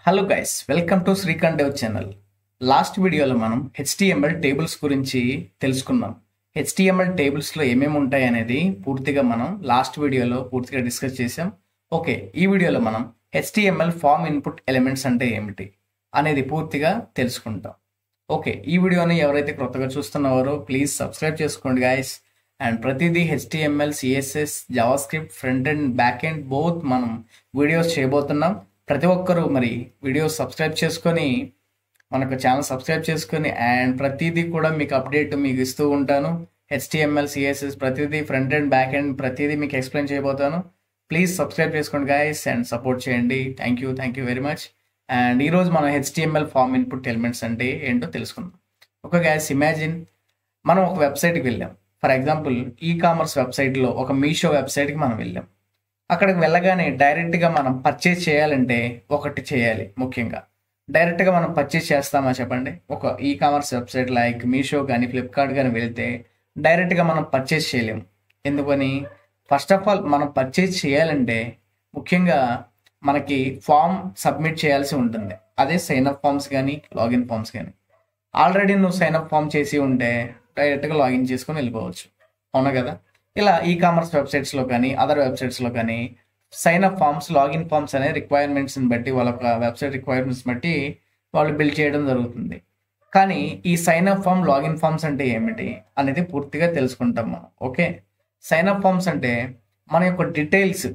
Hello guys, welcome to Srikanth Dev channel. లాస్ట్ వీడియోలో మనం హెచ్టిఎంఎల్ టేబుల్స్ గురించి తెలుసుకున్నాం. హెచ్టిఎంఎల్ టేబుల్స్లో ఏమేమి ఉంటాయి అనేది పూర్తిగా మనం లాస్ట్ వీడియోలో పూర్తిగా డిస్కస్ చేసాం. ఓకే, ఈ వీడియోలో మనం హెచ్టిఎంఎల్ ఫామ్ ఇన్పుట్ ఎలిమెంట్స్ అంటే ఏమిటి అనేది పూర్తిగా తెలుసుకుంటాం. ఓకే, ఈ వీడియోని ఎవరైతే కొత్తగా చూస్తున్నారో ప్లీజ్ సబ్స్క్రైబ్ చేసుకోండి గైస్. అండ్ ప్రతిదీ HTML, CSS, JavaScript, front and back end both మనం వీడియోస్ చేయబోతున్నాం. ప్రతి ఒక్కరూ మరి వీడియోస్ సబ్స్క్రైబ్ చేసుకొని మనకు ఛానల్ సబ్స్క్రైబ్ చేసుకొని అండ్ ప్రతిదీ కూడా మీకు అప్డేట్ మీకు ఇస్తూ ఉంటాను. హెచ్టిఎంఎల్, సిఎస్ఎస్ ప్రతిదీ, ఫ్రంట్ అండ్ బ్యాక్ ఎండ్ ప్రతిదీ మీకు ఎక్స్ప్లెయిన్ చేయబోతాను. ప్లీజ్ సబ్స్క్రైబ్ చేసుకోండి గైస్ అండ్ సపోర్ట్ చేయండి. Thank you very much. And ఈరోజు మనం హెచ్టిఎంఎల్ ఫామ్ ఇన్పుట్ ఎలిమెంట్స్ అంటే ఏంటో తెలుసుకుందాం. ఒక గైస్ ఇమాజిన్ మనం ఒక వెబ్సైట్కి వెళ్ళాం. ఫర్ ఎగ్జాంపుల్ ఈ కామర్స్ వెబ్సైట్లో ఒక మీషో వెబ్సైట్కి మనం వెళ్ళాం. అక్కడికి వెళ్ళగానే డైరెక్ట్గా మనం పర్చేజ్ చేయాలంటే ఒకటి చేయాలి. ముఖ్యంగా డైరెక్ట్గా మనం పర్చేజ్ చేస్తామా చెప్పండి? ఒక e commerce website like Meesho కానీ ఫ్లిప్కార్ట్ కానీ వెళ్తే డైరెక్ట్గా మనం పర్చేజ్ చేయలేము. ఎందుకని? ఫస్ట్ ఆఫ్ ఆల్ మనం పర్చేజ్ చేయాలంటే ముఖ్యంగా మనకి ఫామ్ సబ్మిట్ చేయాల్సి ఉంటుంది. అదే సైన్అప్ ఫామ్స్ కానీ లాగిన్ ఫామ్స్ కానీ. ఆల్రెడీ నువ్వు సైన్అప్ ఫామ్ చేసి ఉంటే డైరెక్ట్గా లాగిన్ చేసుకొని వెళ్ళిపోవచ్చు. అవునా కదా? ఇలా ఈ కామర్స్ వెబ్సైట్స్లో కానీ అదర్ వెబ్సైట్స్లో కానీ సైన్అప్ ఫామ్స్, లాగిన్ ఫామ్స్ అనే రిక్వైర్మెంట్స్ని బట్టి వాళ్ళ వెబ్సైట్ రిక్వైర్మెంట్స్ బట్టి వాళ్ళు బిల్డ్ చేయడం జరుగుతుంది. కానీ ఈ సైన్అప్ ఫామ్, లాగిన్ ఫామ్స్ అంటే ఏమిటి అనేది పూర్తిగా తెలుసుకుంటాం మనం. ఓకే, సైన్అప్ ఫామ్స్ అంటే మన యొక్క డీటెయిల్స్,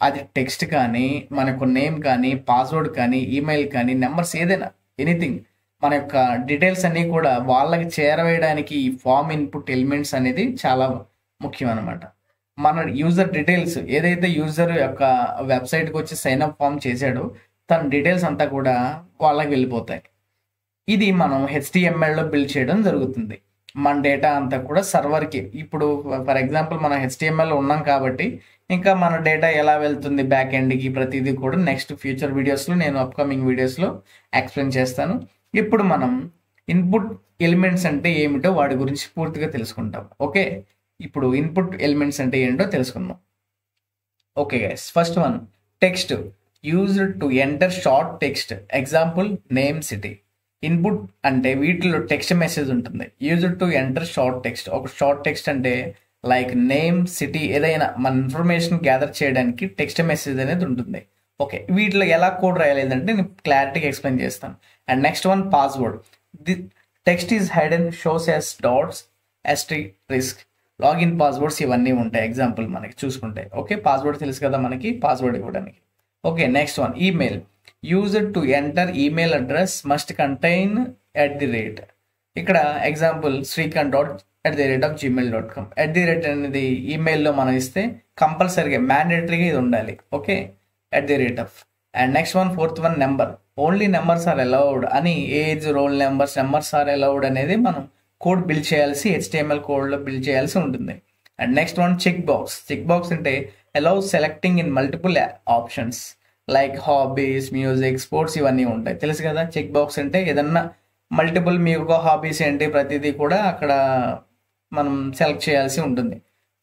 అది టెక్స్ట్ కానీ, మన యొక్క నేమ్ కానీ, పాస్వర్డ్ కానీ, ఈమెయిల్ కానీ, నెంబర్స్ ఏదైనా ఎనీథింగ్, మన యొక్క డీటెయిల్స్ అన్నీ కూడా వాళ్ళకి చేరవేయడానికి ఈ ఫామ్ ఇన్పుట్ ఎలిమెంట్స్ అనేది చాలా ముఖ్యం అనమాట. మన యూజర్ డీటెయిల్స్ ఏదైతే యూజర్ యొక్క వెబ్సైట్కి వచ్చి సైన్అప్ ఫామ్ చేశాడో తన డీటెయిల్స్ అంతా కూడా వాళ్ళకి వెళ్ళిపోతాయి. ఇది మనం హెచ్టిఎంఎల్లో బిల్డ్ చేయడం జరుగుతుంది. మన డేటా అంతా కూడా సర్వర్కి, ఇప్పుడు ఫర్ ఎగ్జాంపుల్ మనం హెచ్టిఎంఎల్లో ఉన్నాం కాబట్టి ఇంకా మన డేటా ఎలా వెళ్తుంది బ్యాక్ ఎండ్కి ప్రతిదీ కూడా నెక్స్ట్ ఫ్యూచర్ వీడియోస్లో, నేను అప్కమింగ్ వీడియోస్లో ఎక్స్ప్లెయిన్ చేస్తాను. ఇప్పుడు మనం ఇన్పుట్ ఎలిమెంట్స్ అంటే ఏమిటో వాటి గురించి పూర్తిగా తెలుసుకుంటాం. ఓకే, ఇప్పుడు ఇన్పుట్ ఎలిమెంట్స్ అంటే ఏంటో తెలుసుకుందాం. Okay guys, first one text used to enter short text. Example name, city. Input అంటే వీటిలో టెక్స్ట్ మెసేజ్ ఉంటుంది. Used to enter short text. ఒక షార్ట్ టెక్స్ట్ అంటే లైక్ నేమ్, సిటీ, ఏదైనా మన ఇన్ఫర్మేషన్ గ్యాదర్ చేయడానికి టెక్స్ట్ మెసేజ్ అనేది ఉంటుంది. ఓకే, వీటిలో ఎలా కోడ్ రాయలేదంటే నేను క్లారిటీగా ఎక్స్ప్లెయిన్ చేస్తాను. And next one password. The text is Hayden, shows as dots, *, login passwords ఇవన్నీ ఉంటాయి. ఎగ్జాంపుల్ మనకి చూసుకుంటే. ఓకే, పాస్వర్డ్ తెలుసు కదా మనకి, పాస్వర్డ్ ఇవ్వడానికి. Okay, next one email. Used to enter email address must contain @. ఇక్కడ ఎగ్జాంపుల్ srikanth.@gmail.com. @ అనేది ఈమెయిల్లో మనం ఇస్తే కంపల్సరీగా మ్యాండేటరీగా ఇది ఉండాలి. Okay, @. And next one fourth one number. Only numbers are allowed అని, age, roll numbers are allowed అనేది మనం కోడ్ బిల్డ్ చేయాల్సి, హెచ్టిఎంఎల్ కోడ్లో బిల్డ్ చేయాల్సి ఉంటుంది. And next one check box. Check box అంటే allow selecting in multiple options like hobbies, music, sports ఇవన్నీ ఉంటాయి. తెలుసు కదా చెక్ బాక్స్ అంటే? ఏదన్నా మల్టిపుల్ మీకు హాబీస్ ఏంటి ప్రతిదీ కూడా అక్కడ మనం సెలెక్ట్ చేయాల్సి ఉంటుంది.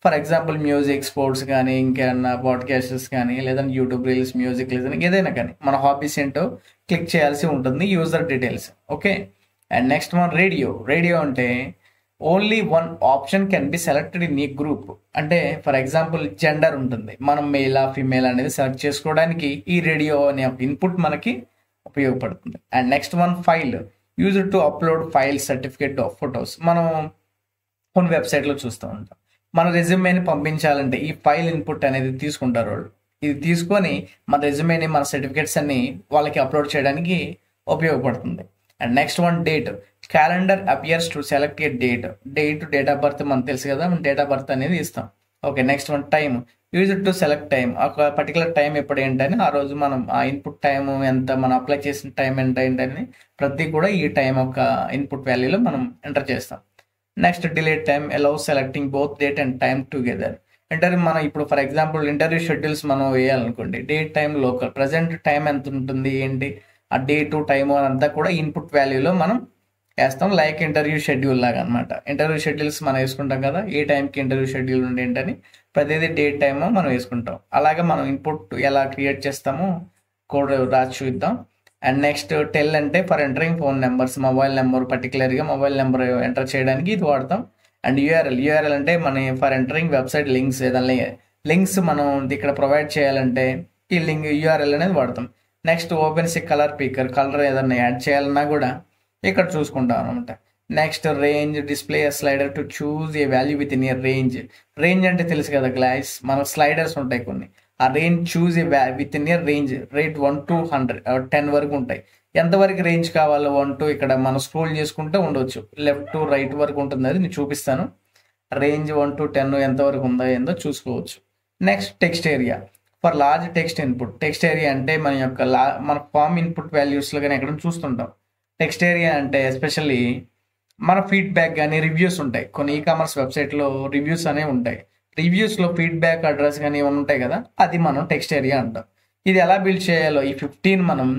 ఫర్ ఎగ్జాంపుల్ మ్యూజిక్, స్పోర్ట్స్ కానీ, ఇంకేమన్నా పాడ్కాస్ట్స్ కానీ, లేదంటే యూట్యూబ్ రీల్స్, మ్యూజిక్, లేదంటే ఏదైనా కానీ మన హాబీస్ ఏంటో క్లిక్ చేయాల్సి ఉంటుంది. User details. Okay, and next one radio అంటే only one option can be selected in ఈ గ్రూప్. అంటే ఫర్ ఎగ్జాంపుల్ జెండర్ ఉంటుంది, మనం మేలా ఫీమేల్ అనేది సెలెక్ట్ చేసుకోవడానికి ఈ రేడియో అనే ఇన్పుట్ మనకి ఉపయోగపడుతుంది. And next one file. Used to upload file, certificate of photos. మనం కొన్ని వెబ్సైట్లో చూస్తూ ఉంటాం. మన రెజ్యూమేని పంపించాలంటే ఈ ఫైల్ ఇన్పుట్ అనేది తీసుకుంటారు వాళ్ళు. ఇది తీసుకొని మన రెజ్యూమేని, మన సర్టిఫికేట్స్ అన్ని వాళ్ళకి అప్లోడ్ చేయడానికి ఉపయోగపడుతుంది. And next one date. Calendar appears to select A date. Date of birth మనకు తెలుసు కదా, మనం డేట్ ఆఫ్ బర్త్ అనేది ఇస్తాం. Okay, next one time. Used to select time. ఒక పర్టికులర్ టైం ఎప్పుడు ఏంటని ఆ రోజు మనం ఆ ఇన్పుట్ టైం ఎంత, మనం అప్లై చేసిన టైం ఎంత ఏంటని ప్రతి కూడా ఈ టైం యొక్క ఇన్పుట్ వాల్యూలో మనం ఎంటర్ చేస్తాం. నెక్స్ట్ డిలేట్ time. Allow selecting both date and time together. మనం ఇప్పుడు ఫర్ ఎగ్జాంపుల్ ఇంటర్వ్యూ షెడ్యూల్స్ మనం వేయాలనుకోండి, date, time, local, present time ఎంత ఉంటుంది ఏంటి, ఆ డేటు, టైము అంతా కూడా ఇన్పుట్ వాల్యూలో మనం వేస్తాం. లైక్ ఇంటర్వ్యూ షెడ్యూల్ లాగా అనమాట. ఇంటర్వ్యూ షెడ్యూల్స్ మనం వేసుకుంటాం కదా, ఏ టైంకి ఇంటర్వ్యూ షెడ్యూల్ ఉండి ఏంటని ప్రతిదీ డేట్, టైము మనం వేసుకుంటాం. అలాగే మనం ఇన్పుట్ ఎలా క్రియేట్ చేస్తామో కోడ్ రాసి చూద్దాం. అండ్ నెక్స్ట్ టెల్ అంటే for entering phone numbers, mobile number, పర్టికులర్గా మొబైల్ నెంబర్ ఎంటర్ చేయడానికి ఇది వాడతాం. అండ్ యూఆర్ఎల్ అంటే మన ఫర్ ఎంటరింగ్ వెబ్సైట్ లింక్స్, ఏదైనా లింక్స్ మనం ఇక్కడ ప్రొవైడ్ చేయాలంటే ఈ లింక్ యూఆర్ఎల్ అనేది వాడతాం. Next opens colour picker, colour ఏదైనా యాడ్ చేయాలన్నా కూడా ఇక్కడ చూసుకుంటాం అనమాట. Next range, display slider to choose a value with in a range. Range అంటే తెలుసు కదా గ్లాస్, మన స్లైడర్స్ ఉంటాయి కొన్ని. ఆ range choose a with in a range, rate 1 to 100 10 వరకు ఉంటాయి. ఎంతవరకు రేంజ్ కావాలో 1 to ఇక్కడ మనం స్క్రోల్ చేసుకుంటూ ఉండవచ్చు, లెఫ్ట్ టు రైట్ వరకు ఉంటుంది. అది నేను చూపిస్తాను. రేంజ్ 1 to 10 ఎంతవరకు ఉందో ఏందో చూసుకోవచ్చు. Next text area for large text input. Text area అంటే మన యొక్క మన ఫామ్ ఇన్పుట్ వాల్యూస్లో కానీ ఎక్కడ చూస్తుంటాం. టెక్స్ట్ ఏరియా అంటే ఎస్పెషల్లీ మన ఫీడ్బ్యాక్ కానీ రివ్యూస్ ఉంటాయి. కొన్ని ఈకామర్స్ వెబ్సైట్లో రివ్యూస్ అనేవి ఉంటాయి. రివ్యూస్లో ఫీడ్బ్యాక్ అడ్రస్ కానీ ఏమైనా ఉంటాయి కదా, అది మనం టెక్స్ట్ ఏరియా అంటాం. ఇది ఎలా బిల్డ్ చేయాలో ఈ 15 మనం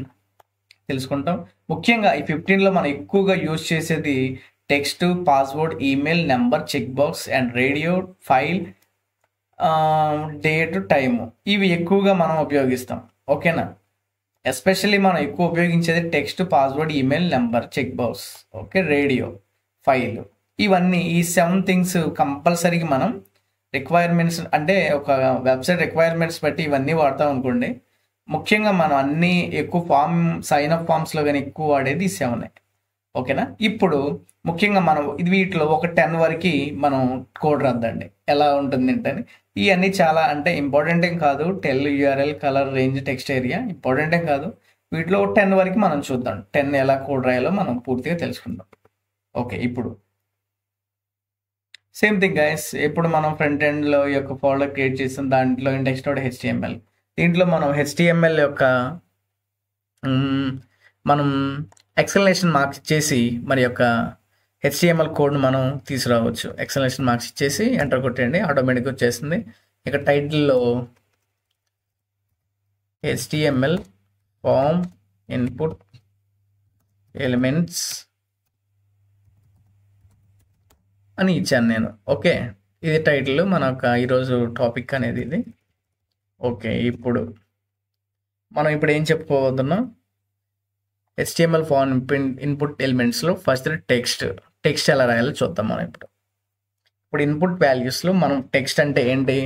తెలుసుకుంటాం. ముఖ్యంగా ఈ 15లో మనం ఎక్కువగా యూజ్ చేసేది text, password, email, number, check box and radio, file, date, time. ఇవి ఎక్కువగా మనం ఉపయోగిస్తాం. ఓకేనా? ఎస్పెషల్లీ మనం ఎక్కువ ఉపయోగించేది text, password, email, number, check box, okay, radio, file. ఇవన్నీ ఈ 7 థింగ్స్ కంపల్సరీగా మనం రిక్వైర్మెంట్స్ అంటే ఒక వెబ్సైట్ రిక్వైర్మెంట్స్ బట్టి ఇవన్నీ వాడతాం అనుకోండి. ముఖ్యంగా మనం అన్నీ ఎక్కువ సైన్ అప్ ఫామ్స్లో కానీ ఎక్కువ వాడేది ఈ 7. ఓకేనా? ఇప్పుడు ముఖ్యంగా మనం వీటిలో ఒక 10 వరకు మనం కోడ్ రాద్దండి. ఎలా ఉంటుంది ఏంటని. ఇవన్నీ చాలా అంటే ఇంపార్టెంట్ ఏం కాదు. Tell, URL, colour, range, text area important ఏం కాదు. వీటిలో 10 వరకు మనం చూద్దాం. 10 ఎలా కోడ్ రాయాలో మనం పూర్తిగా తెలుసుకుందాం. ఓకే, ఇప్పుడు సేమ్ థింగ్ గైస్. ఇప్పుడు మనం ఫ్రంట్ ఎండ్లో యొక్క ఫోల్డర్ క్రియేట్ చేస్తాం. దాంట్లో ఇండెక్స్ డాట్ హెచ్టిఎంఎల్. దీంట్లో మనం హెచ్టిఎంఎల్ యొక్క మనం ఎక్స్ప్లెనేషన్ మార్క్స్ ఇచ్చేసి మరి యొక్క హెచ్టిఎంఎల్ కోడ్ను మనం తీసుకురావచ్చు. ఎక్స్ప్లెనేషన్ మార్క్స్ ఇచ్చేసి ఎంటర్ కొట్టండి, ఆటోమేటిక్గా వచ్చేస్తుంది. ఇక టైటిల్లో హెచ్టిఎంఎల్ ఫామ్ ఇన్పుట్ ఎలిమెంట్స్ అని ఇచ్చాను నేను. ఓకే, ఇది టైటిల్ మన ఈరోజు టాపిక్ అనేది ఇది. ఓకే, ఇప్పుడు మనం ఏం చెప్పుకోబోతున్నాం, హెచ్టిఎంఎల్ ఫామ్ ఇన్పుట్ ఎలిమెంట్స్లో ఫస్ట్ టెక్స్ట్ ఎలా రాయాలో చూద్దాం మనం. ఇప్పుడు ఇన్పుట్ వాల్యూస్లో మనం టెక్స్ట్ అంటే ఏంటి,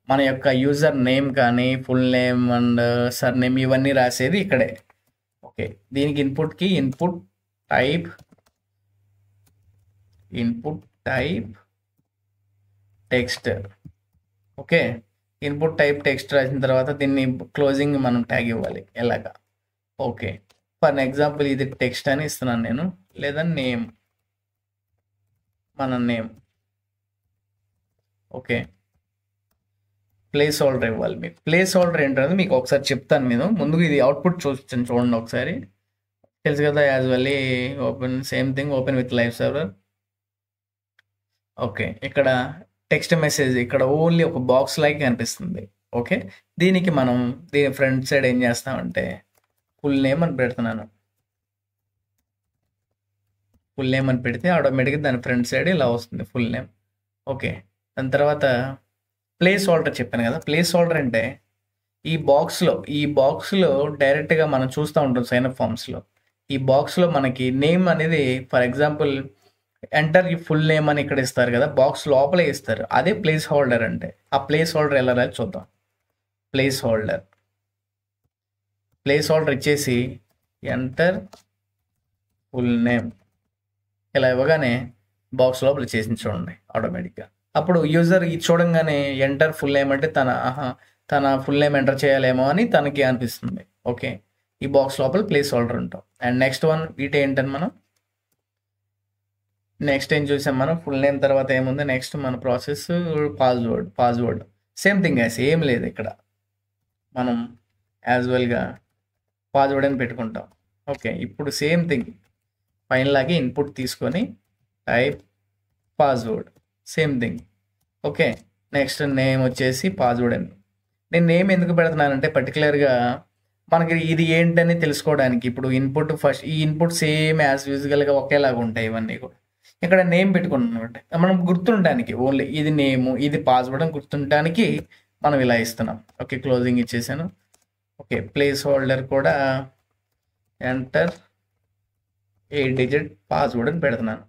మన యొక్క యూజర్ నేమ్ కానీ full name and surname ఇవన్నీ రాసేది ఇక్కడే. ఓకే, దీనికి ఇన్పుట్కి input type text. Okay, input type text రాసిన తర్వాత దీన్ని క్లోజింగ్ మనం ట్యాగ్ ఇవ్వాలి ఎలాగా. ఓకే, ఫర్ ఎగ్జాంపుల్ ఇది టెక్స్ట్ అని ఇస్తున్నాను నేను, లేదా నేమ్, మన నేమ్. ఓకే, ప్లేస్ హోల్డర్ ఇవ్వాలి. మీకు ప్లేస్ హోల్డర్ ఏంటనేది మీకు ఒకసారి చెప్తాను. నేను ముందుకు ఇది అవుట్పుట్ చూపించాను చూడండి ఒకసారి. తెలుసు కదా, usually open same thing, open with live server. Okay, ఇక్కడ టెక్స్ట్ మెసేజ్ ఇక్కడ ఓన్లీ ఒక బాక్స్ లైక్ కనిపిస్తుంది. ఓకే, దీనికి మనం దీని ఫ్రంట్ సైడ్ ఏం చేస్తామంటే ఫుల్ నేమ్ అని పెడుతున్నాను. ఫుల్ నేమ్ అని పెడితే ఆటోమేటిక్గా దాని ఫ్రంట్ సైడ్ ఇలా వస్తుంది ఫుల్ నేమ్. ఓకే, దాని తర్వాత ప్లేస్ హోల్డర్ చెప్పాను కదా. ప్లేస్ హోల్డర్ అంటే ఈ బాక్స్లో డైరెక్ట్గా మనం చూస్తూ ఉంటాం సైన్అప్ ఫామ్స్లో. ఈ బాక్స్లో మనకి నేమ్ అనేది ఫర్ ఎగ్జాంపుల్ ఎంటర్ ఈ ఫుల్ నేమ్ అని ఇక్కడ ఇస్తారు కదా, బాక్స్ లోపలే ఇస్తారు. అదే ప్లేస్ హోల్డర్ అంటే. ఆ ప్లేస్ హోల్డర్ ఎలా రాయాలి చూద్దాం. ప్లేస్ హోల్డర్ ఇచ్చేసి ఎంటర్ ఫుల్ నేమ్ ఇలా ఇవ్వగానే బాక్స్ లోపల చేసి చూడండి ఆటోమేటిక్గా. అప్పుడు యూజర్ ఇది చూడంగానే ఎంటర్ ఫుల్ నేమ్ అంటే తన ఫుల్ నేమ్ ఎంటర్ చేయాలేమో అని తనకి అనిపిస్తుంది. ఓకే, ఈ బాక్స్ లోపల ప్లేస్ హోల్డర్ ఉంటాం. అండ్ నెక్స్ట్ వన్ వీటి ఏంటని మనం నెక్స్ట్ ఏం చూసాం మనం, ఫుల్ నేమ్ తర్వాత ఏముంది నెక్స్ట్ మన process password. Same thing as ఏం లేదు ఇక్కడ, మనం యాజువల్గా పాస్వర్డ్ అని పెట్టుకుంటాం. ఓకే, ఇప్పుడు సేమ్ థింగ్ పైనలాగే ఇన్పుట్ తీసుకొని type password, same thing. Okay, next name వచ్చేసి పాస్వర్డ్ అని. నేను నేమ్ ఎందుకు పెడుతున్నానంటే పర్టికులర్గా మనకి ఇది ఏంటని తెలుసుకోవడానికి. ఇప్పుడు ఇన్పుట్ ఫస్ట్ ఈ ఇన్పుట్ సేమ్ యాజ్ యూజువల్గా ఒకేలాగా ఉంటాయి ఇవన్నీ కూడా. ఇక్కడ నేమ్ పెట్టుకున్నాం అంటే మనం గుర్తుండడానికి, ఓన్లీ ఇది నేము ఇది పాస్వర్డ్ అని గుర్తుండడానికి మనం ఇలా ఇస్తున్నాం. ఓకే, క్లోజింగ్ ఇచ్చేసాను. ఓకే, ప్లేస్ హోల్డర్ కూడా ఎంటర్ 8 డిజిట్ పాస్వర్డ్ అని పెడుతున్నాను.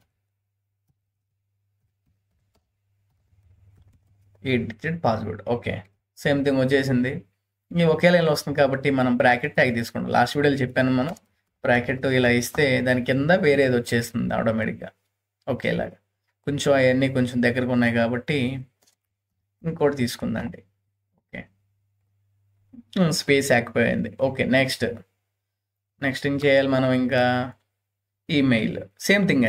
8 digit password. Okay, same thing వచ్చేసింది. ఇది ఒకే లైన్లో వస్తుంది కాబట్టి మనం బ్రాకెట్ ట్యాగ్ తీసుకుంటాం. లాస్ట్ వీడియోలో చెప్పాను, మనం బ్రాకెట్ ఇలా ఇస్తే దాని కింద వేరేది వచ్చేస్తుంది ఆటోమేటిక్గా ఒకేలాగా. కొంచెం అవన్నీ కొంచెం దగ్గరకు ఉన్నాయి కాబట్టి ఇంకోటి తీసుకుందండి. ఓకే, స్పేస్ ఆగిపోయింది. ఓకే, నెక్స్ట్ ఏం చేయాలి మనం? ఇంకా ఈమెయిల్ సేమ్ థింగ్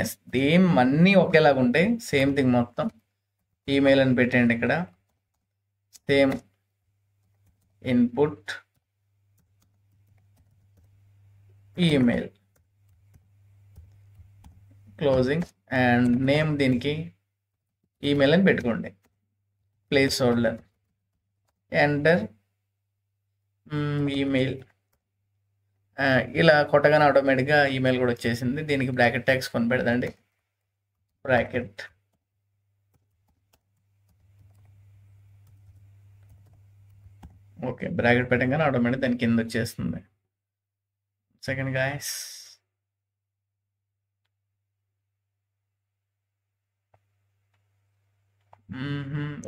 అన్నీ ఒకేలాగా ఉంటాయి. సేమ్ థింగ్ మొత్తం ఈమెయిల్ అని పెట్టండి. ఇక్కడ same input email closing and name దీనికి ఈమెయిల్ అని పెట్టుకోండి. Place holder enter email. ఇలా కొట్టగానే ఆటోమేటిక్గా ఈమెయిల్ కూడా వచ్చేసింది. దీనికి బ్రాకెట్ ట్యాగ్స్ కొని పెడదండి. బ్రాకెట్ ఓకే, బ్రాకెట్ పెట్టగానే ఆటోమేటిక్ దాని కింద వచ్చేస్తుంది. సెకండ్ గాయస్,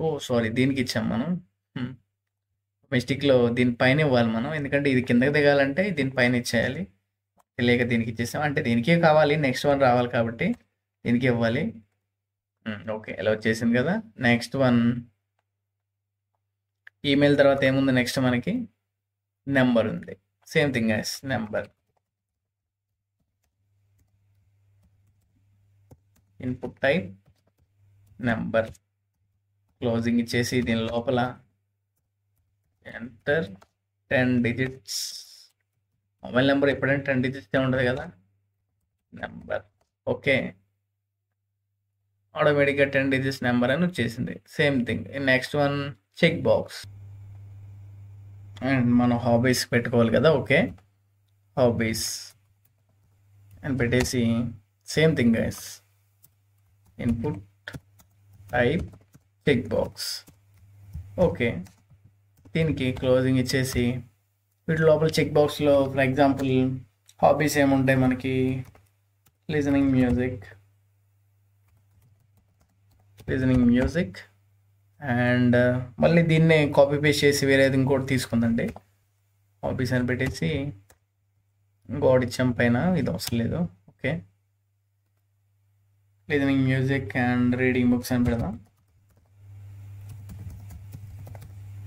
ఓ సారీ, దీనికి ఇచ్చాం మనం. మిస్టేక్లో దీనిపైన ఇవ్వాలి మనం, ఎందుకంటే ఇది కిందకి దిగాలంటే దీనిపైన ఇచ్చేయాలి. తెలియక దీనికి ఇచ్చేసాం, అంటే దీనికే కావాలి, నెక్స్ట్ వన్ రావాలి కాబట్టి దీనికి ఇవ్వాలి. ఓకే, ఇలా వచ్చేసింది కదా. నెక్స్ట్ వన్ ఈమెయిల్ తర్వాత ఏముంది? నెక్స్ట్ మనకి నెంబర్ ఉంది. Same thing as number. Input type number. Closing ఇచ్చేసి దీని లోపల ఎంటర్ 10 డిజిట్స్. మొబైల్ నెంబర్ ఎప్పుడైనా 10 డిజిట్స్ ఉంటుంది కదా నెంబర్. ఓకే, ఆటోమేటిక్గా 10 డిజిట్స్ నెంబర్ అని వచ్చేసింది. Same thing next one check box. And మనం హాబీస్ పెట్టుకోవాలి కదా. ఓకే, హాబీస్ అని పెట్టేసి same thing guys, input type check box. Okay, దీనికి క్లోజింగ్ ఇచ్చేసి వీటి లోపల చెక్ బాక్స్లో ఫర్ ఎగ్జాంపుల్ హాబీస్ ఏముంటాయి మనకి? లిజనింగ్ మ్యూజిక్ అండ్ మళ్ళీ దీన్నే కాపీ పేస్ట్ చేసి వేరేది ఇంకోటి తీసుకుందండి. హాబీస్ అని పెట్టేసి ఇంకోటి ఇచ్చాం పైన, ఇది అవసరం లేదు. Okay, listening music and reading books అని పెడదాం.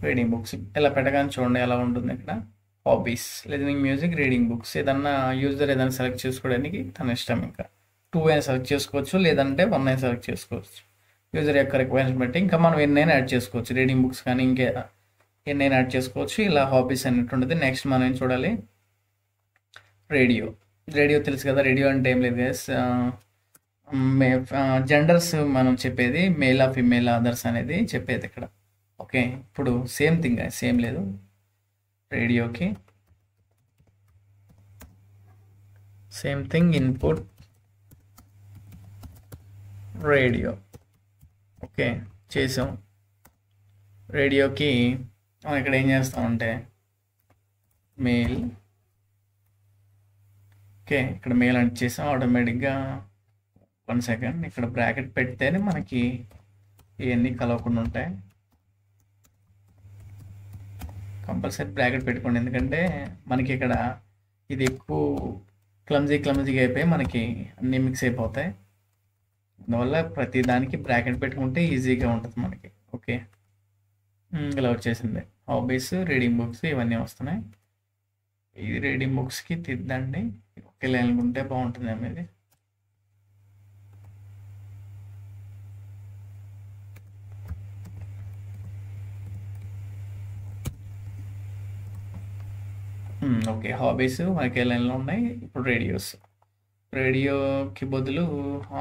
రీడింగ్ బుక్స్ ఇలా పెట్టగానే చూడండి ఎలా ఉంటుంది. ఇక్కడ hobbies, listening music, reading books. ఏదన్నా యూజర్ ఏదైనా సెలెక్ట్ చేసుకోవడానికి తన ఇష్టం. ఇంకా 2 అయినా సెలెక్ట్ చేసుకోవచ్చు, లేదంటే 1 అయినా సెలెక్ట్ చేసుకోవచ్చు. యూజర్ యొక్క రిక్వైర్మెంట్ బట్టి ఇంకా మనం ఎన్నైనా యాడ్ చేసుకోవచ్చు. రీడింగ్ బుక్స్ కానీ ఇంకే ఎన్నైనా యాడ్ చేసుకోవచ్చు. ఇలా హాబీస్ అన్నట్టు ఉంటుంది. నెక్స్ట్ మనం ఏం చూడాలి? రేడియో తెలుసు కదా. రేడియో అంటే ఏం లేదు గైస్, జెండర్స్ మనం చెప్పేది మేల్ ఆర్ ఫిమేల్ అదర్స్ అనేది చెప్పేది ఇక్కడ. ఓకే, ఇప్పుడు సేమ్ థింగ్ సేమ్ లేదు. రేడియోకి same thing input radio. Okay, చేసాం. రేడియోకి మనం ఇక్కడ ఏం చేస్తామంటే మెయిల్. ఓకే, ఇక్కడ మెయిల్ అని చేసాం. ఆటోమేటిక్గా 1 సెకండ్ ఇక్కడ బ్రాకెట్ పెడితేనే మనకి ఇవన్నీ కలవకుండా ఉంటాయి. కంపల్సరీ బ్రాకెట్ పెట్టుకోండి, ఎందుకంటే మనకి ఇక్కడ ఇది ఎక్కువ క్లమ్జీగా అయిపోయి మనకి అన్నీ మిక్స్ అయిపోతాయి. అందువల్ల ప్రతి దానికి బ్రాకెట్ పెట్టుకుంటే ఈజీగా ఉంటుంది మనకి. ఓకే, ఇలా వచ్చేసింది. హాబీస్, రీడింగ్ బుక్స్ ఇవన్నీ వస్తున్నాయి. ఇది రీడింగ్ బుక్స్కి తిద్దండి, ఒకే లైన్ ఉంటే బాగుంటుంది అనేది. ఓకే, హాబీస్ మనకి లైన్లో ఉన్నాయి. ఇప్పుడు రేడియోకి బదులు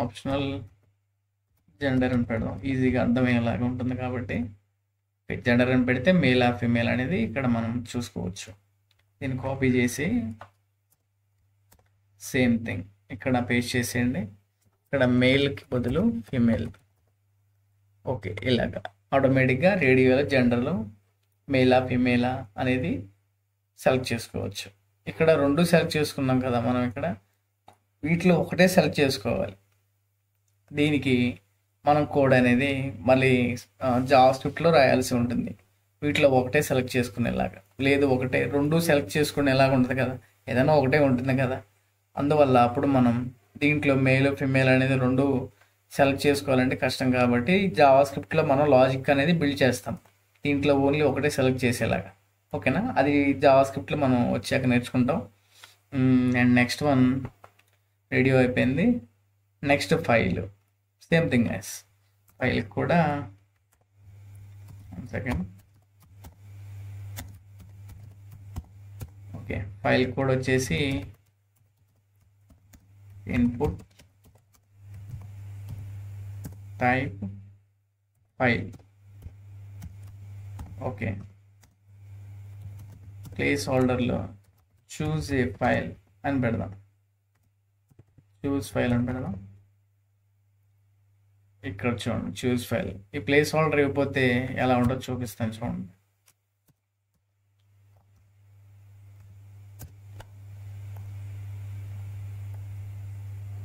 ఆప్షనల్ జెండర్ అని పెడదాం, ఈజీగా అర్థమయ్యేలాగా ఉంటుంది కాబట్టి. జెండర్ అని పెడితే మేల్ ఆర్ ఫీమేల్ అనేది ఇక్కడ మనం చూసుకోవచ్చు. దీన్ని కాపీ చేసి సేమ్ థింగ్ ఇక్కడ పేస్ట్ చేసేయండి. ఇక్కడ మేల్కి బదులు ఫీమేల్. ఓకే, ఇలాగా ఆటోమేటిక్గా రేడియోలో జెండర్లో మేలా ఫీమేలా అనేది సెలెక్ట్ చేసుకోవచ్చు. ఇక్కడ 2 సెలెక్ట్ చేసుకున్నాం కదా మనం ఇక్కడ. వీటిలో ఒకటే సెలెక్ట్ చేసుకోవాలి. దీనికి మనం కోడ్ అనేది మళ్ళీ జావా స్క్రిప్ట్లో రాయాల్సి ఉంటుంది. వీటిలో ఒకటే సెలెక్ట్ చేసుకునేలాగా, లేదు ఒకటే 2 సెలెక్ట్ చేసుకునేలాగా ఉంటుంది కదా, ఏదైనా ఒకటే ఉంటుంది కదా. అందువల్ల అప్పుడు మనం దీంట్లో మేల్ ఫిమేల్ అనేది 2 సెలెక్ట్ చేసుకోవాలంటే కష్టం. కాబట్టి జావా స్క్రిప్ట్లో మనం లాజిక్ అనేది బిల్డ్ చేస్తాం, దీంట్లో ఓన్లీ ఒకటే సెలెక్ట్ చేసేలాగా. ఓకేనా, అది జావా స్క్రిప్ట్లో మనం వచ్చాక నేర్చుకుంటాం. అండ్ నెక్స్ట్ వన్ రేడియో అయిపోయింది. Next file, same thing guys. File కూడా సెకండ్. ఓకే, ఫైల్ కోడ్ వచ్చేసి ఇన్పుట్ టైప్ ఫైల్. ఓకే, ప్లేస్ హోల్డర్లో చూజ్ ఏ ఫైల్ అని పెడదాం. చూజ్ ఫైల్ అని పెడదాం. ఇక్కడ చూడండి, చూజ్ ఫైల్. ఈ ప్లేస్ హోల్డర్ ఇవ్వకపోతే ఎలా ఉంటుందో చూపిస్తాను చూడండి.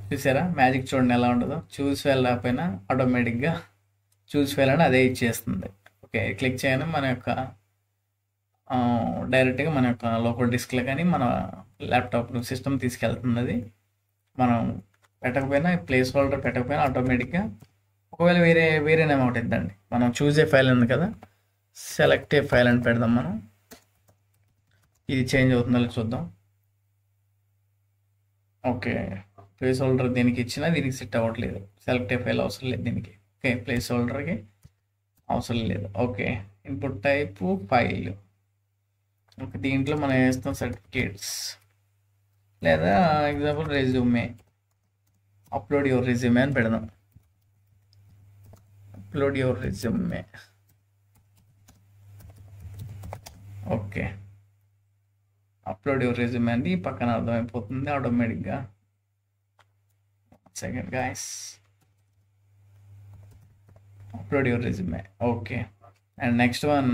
చూసారా మ్యాజిక్, చూడండి ఎలా ఉంటుందో. చూజ్ ఫైల్ రాకపోయినా ఆటోమేటిక్గా చూజ్ ఫైల్ అని అదే ఇచ్చేస్తుంది. ఓకే, క్లిక్ చేయగానే మన యొక్క డైరెక్ట్గా మన యొక్క లోకల్ డిస్క్లో కానీ మన ల్యాప్టాప్ సిస్టమ్ తీసుకెళ్తుంది. అది మనం పెట్టకపోయినా, ప్లేస్ హోల్డర్ పెట్టకపోయినా ఆటోమేటిక్గా, ఒకవేళ వేరే నేమ్ ఒకటి ఇద్దండి. మనం చూజ్ ఏ ఫైల్ ఉంది కదా, సెలెక్ట్ ఏ ఫైల్ అని పెడదాం మనం. ఇది చేంజ్ అవుతుందో చూద్దాం. ఓకే, ప్లేస్ హోల్డర్ దీనికి ఇచ్చినా దీనికి సెట్ అవ్వట్లేదు. సెలెక్ట్ ఏ ఫైల్ అవసరం లేదు దీనికి. ఓకే, ప్లేస్ హోల్డర్కి అవసరం లేదు. Okay, input type file. Okay, దీంట్లో మనం వేస్తాం సర్టిఫికేట్స్, లేదా example resume. Upload your resume అని పెడదాం. Upload your resume. Okay, upload your resume అండి పక్కన అర్థమైపోతుంది ఆటోమేటిక్గా. Second guys, upload your resume. Okay, and next one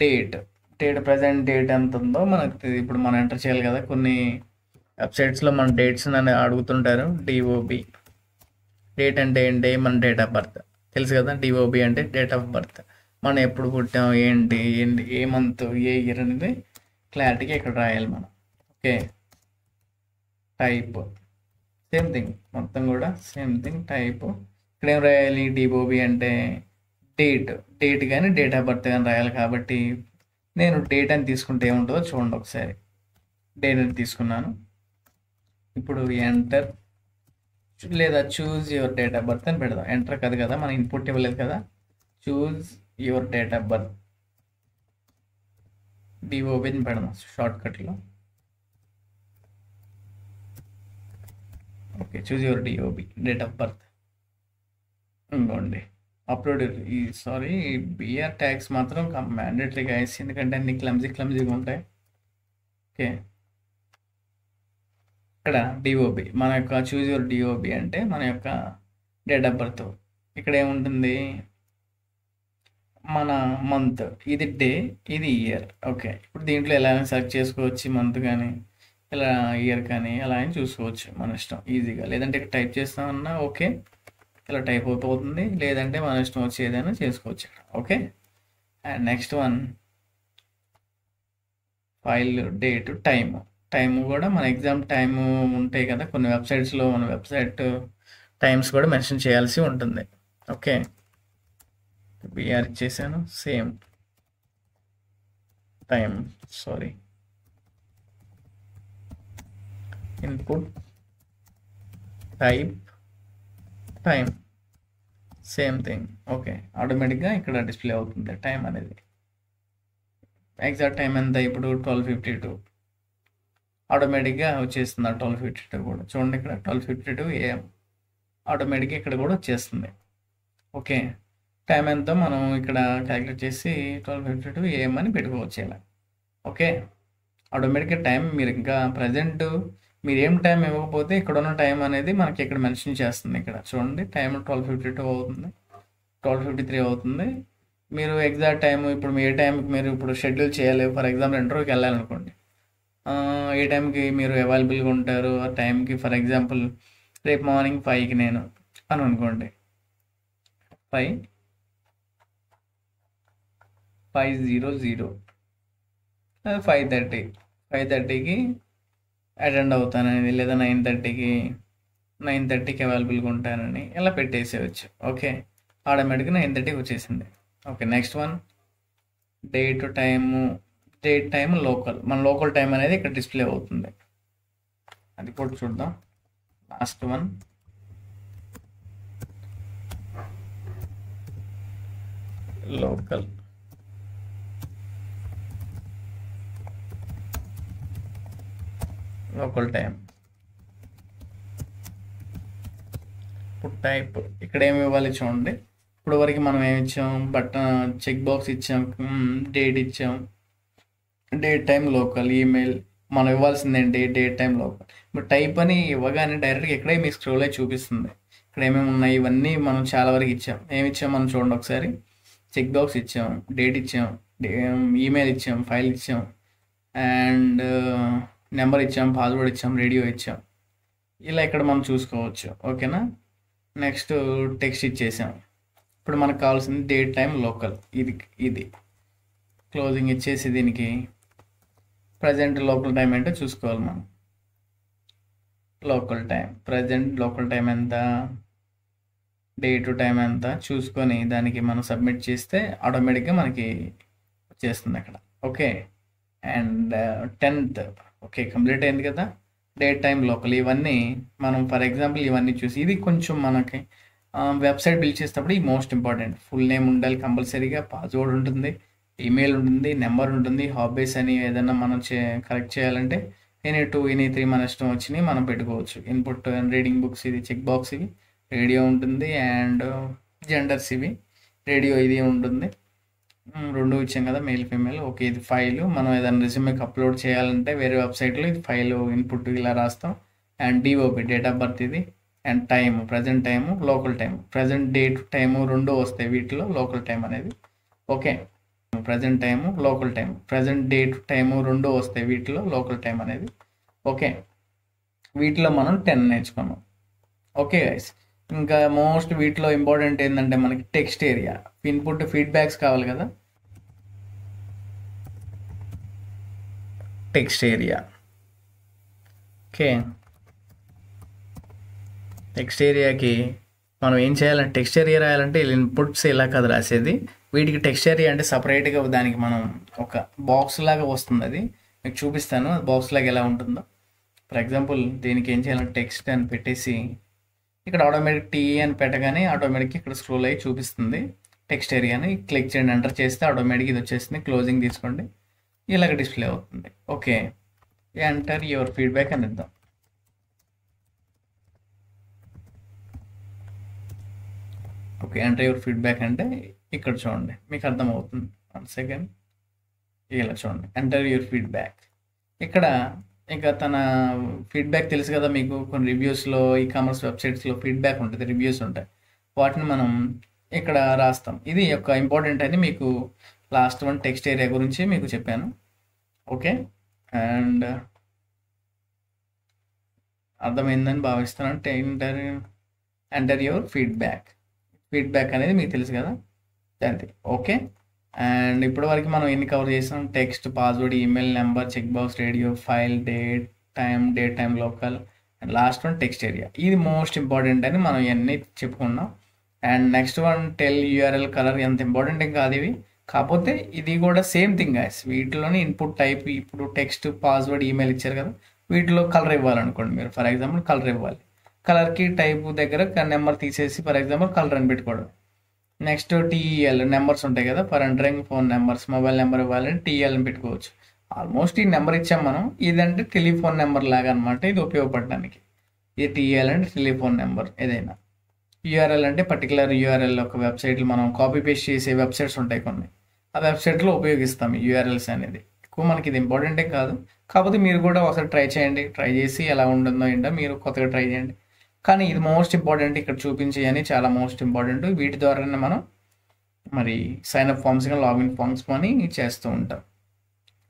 date. Present date ఎంత ఉందో మనకు ఇప్పుడు మనం ఎంటర్ చేయాలి కదా. కొన్ని వెబ్సైట్స్లో మన డేట్స్ అని అడుగుతుంటారు. డిఓబి, డేట్ అంటే ఏంటి, మన డేట్ ఆఫ్ బర్త్ తెలుసు కదా. డిఓబి అంటే డేట్ ఆఫ్ బర్త్, మనం ఎప్పుడు పుట్టాం, ఏంటి ఏ మంత్, ఏ ఇయర్ అనేది క్లారిటీగా ఇక్కడ రాయాలి మనం. ఓకే, టైప్ సేమ్ థింగ్, మొత్తం కూడా సేమ్ థింగ్. టైప్ ఇక్కడ ఏం రాయాలి, డిఓబి అంటే డేట్ కానీ డేట్ ఆఫ్ బర్త్ కానీ రాయాలి. కాబట్టి నేను డేట్ అని తీసుకుంటే ఏముంటుందో చూడండి ఒకసారి. డేట్ అని తీసుకున్నాను. ఇప్పుడు ఎంటర్, లేదా choose your date of birth అని పెడదాం. ఎంటర్ కాదు కదా, మనం ఇన్పుట్ ఇవ్వలేదు కదా. Choose your date of birth, DOB అని పెడదాం షార్ట్కట్లో. Okay, choose your DOB date of birth. ఇంకోండి అప్లోడ్. ఈ బిఆర్ ట్యాగ్స్ మాత్రం మ్యాండేటరీగా వేసి, ఎందుకంటే అన్ని క్లమ్జీగా ఉంటాయి. ఓకే, ఇక్కడ డిఓబి మన యొక్క చూజ్ యువర్ డిఓబి అంటే మన యొక్క డేట్ ఆఫ్ బర్త్. ఇక్కడ ఏముంటుంది, మన మంత్, ఇది డే, ఇది ఇయర్. ఓకే, ఇప్పుడు దీంట్లో ఎలా సెలెక్ట్ చేసుకోవచ్చు, మంత్ కానీ ఇలా ఇయర్ కానీ ఎలా అని చూసుకోవచ్చు మన ఇష్టం ఈజీగా. లేదంటే ఇక్కడ టైప్ చేస్తామన్నా ఓకే, ఇలా టైప్ అవుతుంది. లేదంటే మన ఇష్టం వచ్చి ఏదైనా చేసుకోవచ్చు ఇక్కడ. Okay, and next one file date time కూడా మన ఎగ్జామ్ టైము ఉంటాయి కదా కొన్ని వెబ్సైట్స్లో. మన వెబ్సైట్ టైమ్స్ కూడా మెన్షన్ చేయాల్సి ఉంటుంది. ఓకే, బిఆర్ ఇచ్చేసాను. Same time, input type time, same thing. Okay, ఆటోమేటిక్గా ఇక్కడ డిస్ప్లే అవుతుంది టైం అనేది. ఎగ్జాక్ట్ టైం ఎంత, ఇప్పుడు 12:52 ఆటోమేటిక్గా వచ్చేస్తుంది. 12:52 కూడా చూడండి, ఇక్కడ 12:52 AM ఆటోమేటిక్గా ఇక్కడ కూడా వచ్చేస్తుంది. ఓకే, టైం ఎంతో మనం ఇక్కడ క్యాలిక్యులేట్ చేసి 12:52 AM అని పెట్టుకోవచ్చు ఇలా. ఓకే, ఆటోమేటిక్గా టైం మీరు ఇంకా ప్రజెంట్ మీరు ఏం టైం ఇవ్వకపోతే ఇక్కడ ఉన్న టైం అనేది మనకి ఇక్కడ మెన్షన్ చేస్తుంది. ఇక్కడ చూడండి టైం 12:52 అవుతుంది, 12:53 అవుతుంది. మీరు ఎగ్జాక్ట్ టైం ఇప్పుడు మీ ఏ టైంకి మీరు ఇప్పుడు షెడ్యూల్ చేయాలి. ఫర్ ఎగ్జాంపుల్ ఇంటర్వ్యూకి వెళ్ళాలనుకోండి, ఏ టైంకి మీరు అవైలబుల్గా ఉంటారు ఆ టైంకి. ఫర్ ఎగ్జాంపుల్ రేపు మార్నింగ్ 5కి నేను అని అనుకోండి. 5:00 5:30కి అటెండ్ అవుతానని, లేదా 9:30కి అవైలబుల్గా ఉంటానని ఇలా పెట్టేసేయచ్చు. ఓకే, ఆటోమేటిక్గా 9:30కి వచ్చేసింది. Okay, next one date time local. మన లోకల్ టైం అనేది ఇక్కడ డిస్ప్లే అవుతుంది. అది కూడా చూద్దాం. Last one local time. ఇప్పుడు టైప్ ఇక్కడ ఏమి ఇవ్వాలి చూడండి. ఇప్పుడు వరకు మనం ఏమి ఇచ్చాం, చెక్ బాక్స్ ఇచ్చాం, డేట్ ఇచ్చాం, డేట్ టైం లోకల్, ఈమెయిల్. మనం ఇవ్వాల్సింది ఏంటి, డేట్ టైం లోకల్. ఇప్పుడు టైప్ అని ఇవ్వగానే డైరెక్ట్గా ఇక్కడే మీ స్క్రోల్ అయి చూపిస్తుంది. ఇక్కడ ఏమేమి ఉన్నాయి ఇవన్నీ మనం చాలా వరకు ఇచ్చాం. ఏమి ఇచ్చాం మనం చూడండి ఒకసారి. చెక్ బాక్స్ ఇచ్చాం, డేట్ ఇచ్చాం, ఈమెయిల్ ఇచ్చాం, ఫైల్ ఇచ్చాం, అండ్ నెంబర్ ఇచ్చాం, పాస్వర్డ్ ఇచ్చాం, రేడియో ఇచ్చాం. ఇలా ఇక్కడ మనం చూసుకోవచ్చు. ఓకేనా. నెక్స్ట్ టెక్స్ట్ ఇచ్చేసాం. ఇప్పుడు మనకు కావాల్సింది డేట్ టైం లోకల్. ఇది క్లోజింగ్ ఇచ్చేసి దీనికి ప్రజెంట్ లోకల్ టైం ఏంటో చూసుకోవాలి మనం. ప్రజెంట్ లోకల్ టైం ఎంత, డేట్ టైం ఎంత చూసుకొని దానికి మనం సబ్మిట్ చేస్తే ఆటోమేటిక్గా మనకి వచ్చేస్తుంది అక్కడ. Okay, and 10th okay complete అయింది కదా. డేట్ టైం లోకల్ ఇవన్నీ మనం ఫర్ ఎగ్జాంపుల్ ఇవన్నీ చూసి, ఇది కొంచెం మనకి వెబ్సైట్ బిల్డ్ చేసేటప్పుడు ఈ మోస్ట్ ఇంపార్టెంట్. ఫుల్ నేమ్ ఉండాలి కంపల్సరీగా, పాస్వర్డ్ ఉంటుంది, ఈమెయిల్ ఉంటుంది, నెంబర్ ఉంటుంది, హాబీస్ అని ఏదైనా మనం కరెక్ట్ చేయాలంటే ఎనీ 3 మన ఇష్టం వచ్చినాయి మనం పెట్టుకోవచ్చు. ఇన్పుట్ రీడింగ్ బుక్స్, ఇది చెక్ బాక్స్, ఇవి రేడియో ఉంటుంది, అండ్ జెండర్స్ ఇవి రేడియో ఇది ఉంటుంది. 2 ఇచ్చాం కదా, మెయిల్ ఫీమేల్. ఓకే, ఇది ఫైల్. మనం ఏదైనా రెజ్యూమేకి అప్లోడ్ చేయాలంటే వేరే వెబ్సైట్లో ఇది ఫైల్ ఇన్పుట్ ఇలా రాస్తాం. And DOB date of birth ఇది, and time present time, local time, present date time 2 వస్తాయి వీటిలో లోకల్ టైం అనేది. Okay, present time, local time, present date time 2 వస్తాయి వీటిలో లోకల్ టైం అనేది. ఓకే, వీటిలో మనం 10 నేర్చుకున్నాం. ఓకే గైస్, ఇంకా మోస్ట్ వీటిలో ఇంపార్టెంట్ ఏంటంటే మనకి టెక్స్ట్ ఏరియా, ఇన్పుట్ ఫీడ్బ్యాక్స్ కావాలి కదా. Text area. ఓకే, టెక్స్ట్ ఏరియాకి మనం ఏం చేయాలంటే, టెక్స్ట్ ఏరియా రాయాలంటే ఇన్పుట్స్ ఇలా కదా రాసేది. వీటికి టెక్స్ట్ ఏరియా అంటే సపరేట్గా దానికి మనం ఒక బాక్స్ లాగా వస్తుంది. అది మీకు చూపిస్తాను బాక్స్ లాగా ఎలా ఉంటుందో. ఫర్ ఎగ్జాంపుల్ దీనికి ఏం చేయాలంటే టెక్స్ట్ అని పెట్టేసి ఇక్కడ ఆటోమేటిక్ టీ అని పెట్టగానే ఆటోమేటిక్గా ఇక్కడ స్క్రోల్ అయ్యి చూపిస్తుంది టెక్స్ట్ ఏరియాని. క్లిక్ చేయండి, ఎంటర్ చేస్తే ఆటోమేటిక్ ఇది వచ్చేస్తుంది. క్లోజింగ్ తీసుకోండి, ఇలాగ డిస్ప్లే అవుతుంది. ఓకే, ఎంటర్ యువర్ ఫీడ్బ్యాక్ అని ఇద్దాం. ఓకే, ఎంటర్ యువర్ ఫీడ్బ్యాక్ అంటే ఇక్కడ చూడండి మీకు అర్థమవుతుంది. 1 సెకండ్, ఇలా చూడండి ఎంటర్ యువర్ ఫీడ్బ్యాక్. ఇక్కడ ఇంకా తన ఫీడ్బ్యాక్ తెలుసు కదా మీకు, కొన్ని రివ్యూస్లో ఈ కామర్స్ వెబ్సైట్స్లో ఫీడ్బ్యాక్ ఉంటుంది, రివ్యూస్ ఉంటాయి, వాటిని మనం ఇక్కడ రాస్తాం. ఇది యొక్క ఇంపార్టెంట్ అని మీకు లాస్ట్ వన్ టెక్స్ట్ ఏరియా గురించి మీకు చెప్పాను. ఓకే, అండ్ అర్థమైందని భావిస్తున్నాను. ఎంటర్ యువర్ ఫీడ్బ్యాక్ అనేది మీకు తెలుసు కదా, అంతే. ఓకే, అండ్ ఇప్పటి వరకు మనం ఎన్ని కవర్ చేసాం, text, password, email, number, check box, radio, file, date time local, and last one text area. ఇది మోస్ట్ ఇంపార్టెంట్ అని మనం ఇవన్నీ చెప్పుకున్నాం. And next one tel URL colour. ఎంత ఇంపార్టెంట్ ఏం కాదు ఇవి, కాకపోతే ఇది కూడా సేమ్ థింగ్ గాయస్. వీటిలోనే ఇన్పుట్ టైప్, ఇప్పుడు టెక్స్ట్, పాస్వర్డ్, ఈమెయిల్ ఇచ్చారు కదా, వీటిలో కలర్ ఇవ్వాలనుకోండి మీరు. ఫర్ ఎగ్జాంపుల్ కలర్ ఇవ్వాలి, కలర్కి టైప్ దగ్గర నెంబర్ తీసేసి ఫర్ ఎగ్జాంపుల్ కలర్ అని పెట్టుకోవడం. నెక్స్ట్ టీఈఎల్ నెంబర్స్ ఉంటాయి కదా, for entering phone numbers, mobile number ఇవ్వాలంటే టీఎల్ అని పెట్టుకోవచ్చు. ఆల్మోస్ట్ ఈ నెంబర్ ఇచ్చాం మనం, ఇదంటే టెలిఫోన్ నెంబర్ లాగా అనమాట, ఇది ఉపయోగపడడానికి. ఇది టీఎల్ అంటే టెలిఫోన్ నెంబర్ ఏదైనా. యూఆర్ఎల్ అంటే పర్టికులర్ యూఆర్ఎల్ ఒక వెబ్సైట్లు మనం కాపీ పేస్ట్ చేసే వెబ్సైట్స్ ఉంటాయి కొన్ని, ఆ వెబ్సైట్లో ఉపయోగిస్తాం ఈ యూఆర్ఎల్స్ అనేది. ఎక్కువ మనకి ఇది ఇంపార్టెంటే కాదు, కాకపోతే మీరు కూడా ఒకసారి ట్రై చేయండి, ట్రై చేసి ఎలా ఉంటుందో ఏంటో మీరు కొత్తగా ట్రై చేయండి. కానీ ఇది మోస్ట్ ఇంపార్టెంట్, ఇక్కడ చూపించేయని చాలా మోస్ట్ ఇంపార్టెంట్. వీటి ద్వారానే మనం మరి సైన్అప్ ఫామ్స్ కానీ లాగిన్ ఫామ్స్ కానీ చేస్తూ ఉంటాం.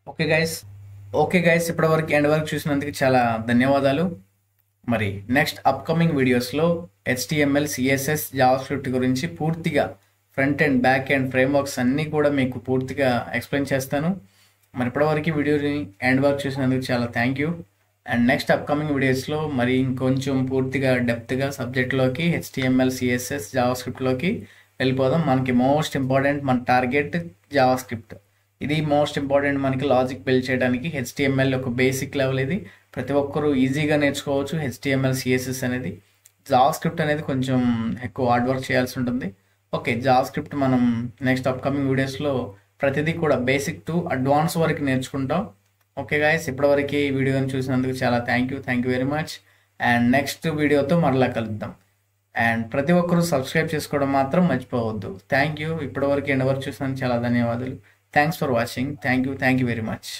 ఓకే గైస్, ఓకే గైస్, ఇప్పటివరకు ఎండ్ వరకు చూసినందుకు చాలా ధన్యవాదాలు. మరి నెక్స్ట్ అప్కమింగ్ వీడియోస్లో HTML, CSS, జావాస్క్రిప్ట్ గురించి పూర్తిగా front and back and frameworks అన్నీ కూడా మీకు పూర్తిగా ఎక్స్ప్లెయిన్ చేస్తాను. మరి ఇప్పటివరకు వీడియోని ఎండ్ వరకు చూసినందుకు చాలా thank you. And next upcoming వీడియోస్లో మరి ఇంకొంచెం పూర్తిగా డెప్త్గా సబ్జెక్ట్లోకి HTML, CSS, జావాస్క్రిప్ట్లోకి వెళ్ళిపోదాం. మనకి మోస్ట్ ఇంపార్టెంట్ మన టార్గెట్ జావాస్క్రిప్ట్. ఇది మోస్ట్ ఇంపార్టెంట్ మనకి లాజిక్ బిల్డ్ చేయడానికి. HTML ఒక బేసిక్ లెవెల్, ఇది ప్రతి ఒక్కరూ ఈజీగా నేర్చుకోవచ్చు. HTML, CSS అనేది. జావాస్క్రిప్ట్ అనేది కొంచెం ఎక్కువ హార్డ్ వర్క్ చేయాల్సి ఉంటుంది. ఓకే, జావాస్క్రిప్ట్ మనం నెక్స్ట్ అప్కమింగ్ వీడియోస్లో ప్రతిదీ కూడా బేసిక్ టు అడ్వాన్స్ వరకు నేర్చుకుంటాం. ఓకే గాయస్, ఇప్పటివరకు ఈ వీడియోని చూసినందుకు చాలా thank you very much. And next వీడియోతో మరలా కలుద్దాం. అండ్ ప్రతి ఒక్కరూ సబ్స్క్రైబ్ చేసుకోవడం మాత్రం మర్చిపోవద్దు. Thank you. ఇప్పటివరకు ఎండ్ వరకు చూసినందుకు చాలా ధన్యవాదాలు. Thanks for watching. Thank you very much.